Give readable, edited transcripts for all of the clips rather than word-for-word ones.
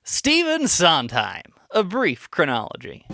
Stephen Sondheim, A Brief Chronology.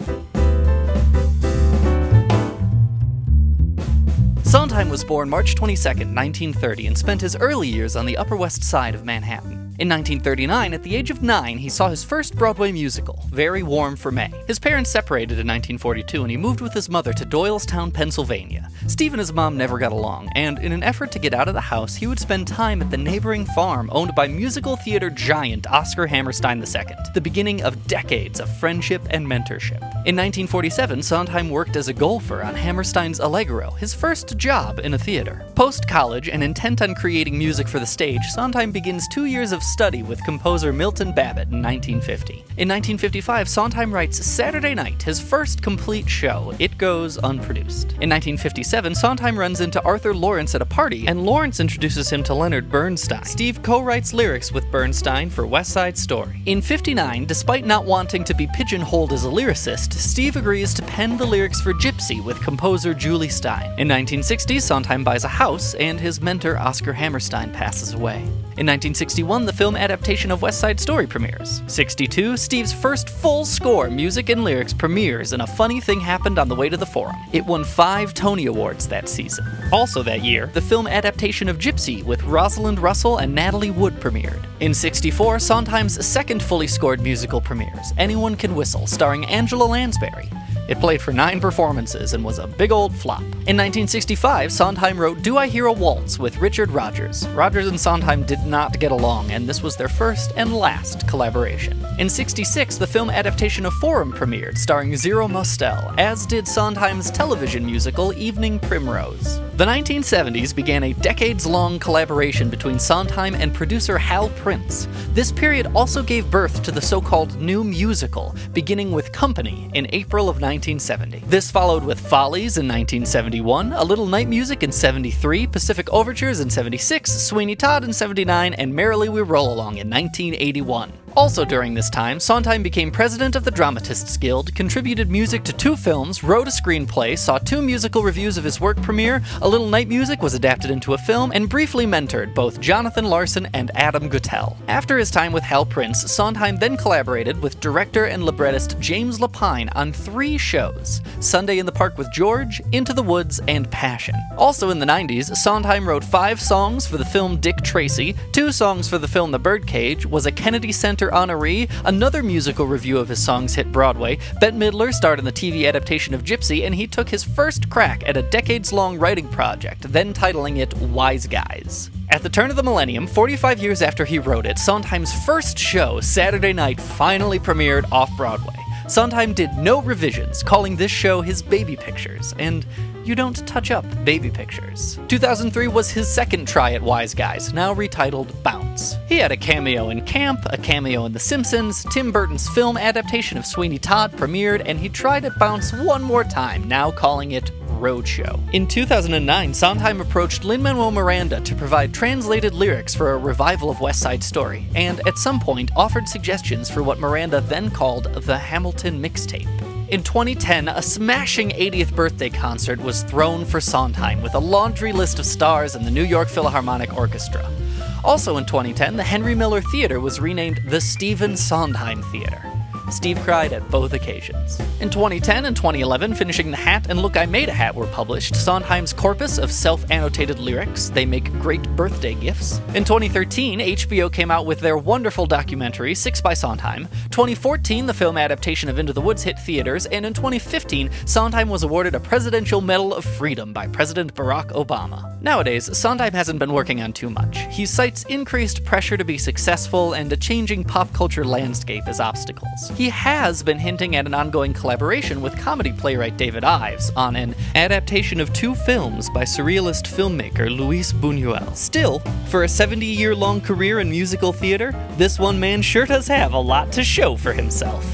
Sondheim was born March 22, 1930, and spent his early years on the Upper West Side of Manhattan. In 1939, at the age of 9, he saw his first Broadway musical, Very Warm for May. His parents separated in 1942, and he moved with his mother to Doylestown, Pennsylvania. Steve and his mom never got along, and in an effort to get out of the house, he would spend time at the neighboring farm owned by musical theater giant Oscar Hammerstein II, the beginning of decades of friendship and mentorship. In 1947, Sondheim worked as a golfer on Hammerstein's Allegro, his first job in a theater. Post-college and intent on creating music for the stage, Sondheim begins 2 years of study with composer Milton Babbitt in 1950. In 1955, Sondheim writes Saturday Night, his first complete show. It goes unproduced. In 1957, Sondheim runs into Arthur Lawrence at a party, and Lawrence introduces him to Leonard Bernstein. Steve co-writes lyrics with Bernstein for West Side Story. In 1959, despite not wanting to be pigeonholed as a lyricist, Steve agrees to pen the lyrics for Gypsy with composer Julie Stein. In 1960, Sondheim buys a house, and his mentor Oscar Hammerstein passes away. In 1961, the film adaptation of West Side Story premieres. 62, Steve's first full score, music and lyrics, premieres, and a funny thing happened on the way to the Forum. It won 5 Tony Awards that season. Also that year, the film adaptation of Gypsy with Rosalind Russell and Natalie Wood premiered. In 64, Sondheim's second fully scored musical premieres, Anyone Can Whistle, starring Angela Lansbury. It played for 9 performances and was a big old flop. In 1965, Sondheim wrote Do I Hear a Waltz with Richard Rodgers. Rodgers and Sondheim did not get along, and this was their first and last collaboration. In 1966, the film adaptation of Forum premiered, starring Zero Mostel, as did Sondheim's television musical Evening Primrose. The 1970s began a decades-long collaboration between Sondheim and producer Hal Prince. This period also gave birth to the so-called New Musical, beginning with Company in April of 1970. This followed with Follies in 1971, A Little Night Music in 1973, Pacific Overtures in 1976, Sweeney Todd in 1979, and Merrily We Roll Along in 1981. Also during this time, Sondheim became president of the Dramatists Guild, contributed music to 2 films, wrote a screenplay, saw 2 musical reviews of his work premiere, A Little Night Music was adapted into a film, and briefly mentored both Jonathan Larson and Adam Guttell. After his time with Hal Prince, Sondheim then collaborated with director and librettist James Lapine on 3 shows, Sunday in the Park with George, Into the Woods, and Passion. Also in the 90s, Sondheim wrote 5 songs for the film Dick Tracy, 2 songs for the film The Birdcage, was a Kennedy Center honoree, another musical review of his songs hit Broadway, Bette Midler starred in the TV adaptation of Gypsy, and he took his first crack at a decades-long writing project, then titling it Wise Guys. At the turn of the millennium, 45 years after he wrote it, Sondheim's first show, Saturday Night, finally premiered off-Broadway. Sondheim did no revisions, calling this show his baby pictures, and you don't touch up baby pictures. 2003 was his second try at Wise Guys, now retitled Bounce. He had a cameo in Camp, a cameo in The Simpsons, Tim Burton's film adaptation of Sweeney Todd premiered, and he tried at Bounce one more time, now calling it Roadshow. In 2009, Sondheim approached Lin-Manuel Miranda to provide translated lyrics for a revival of West Side Story, and at some point offered suggestions for what Miranda then called the Hamilton Mixtape. In 2010, a smashing 80th birthday concert was thrown for Sondheim with a laundry list of stars in the New York Philharmonic Orchestra. Also in 2010, the Henry Miller Theater was renamed the Stephen Sondheim Theater. Steve cried at both occasions. In 2010 and 2011, Finishing the Hat and Look I Made a Hat were published, Sondheim's corpus of self-annotated lyrics. They make great birthday gifts. In 2013, HBO came out with their wonderful documentary, 6 by Sondheim. 2014, the film adaptation of Into the Woods hit theaters, and in 2015, Sondheim was awarded a Presidential Medal of Freedom by President Barack Obama. Nowadays, Sondheim hasn't been working on too much. He cites increased pressure to be successful and a changing pop culture landscape as obstacles. He has been hinting at an ongoing collaboration with comedy playwright David Ives on an adaptation of 2 films by surrealist filmmaker Luis Buñuel. Still, for a 70-year-long career in musical theater, this one man sure does have a lot to show for himself.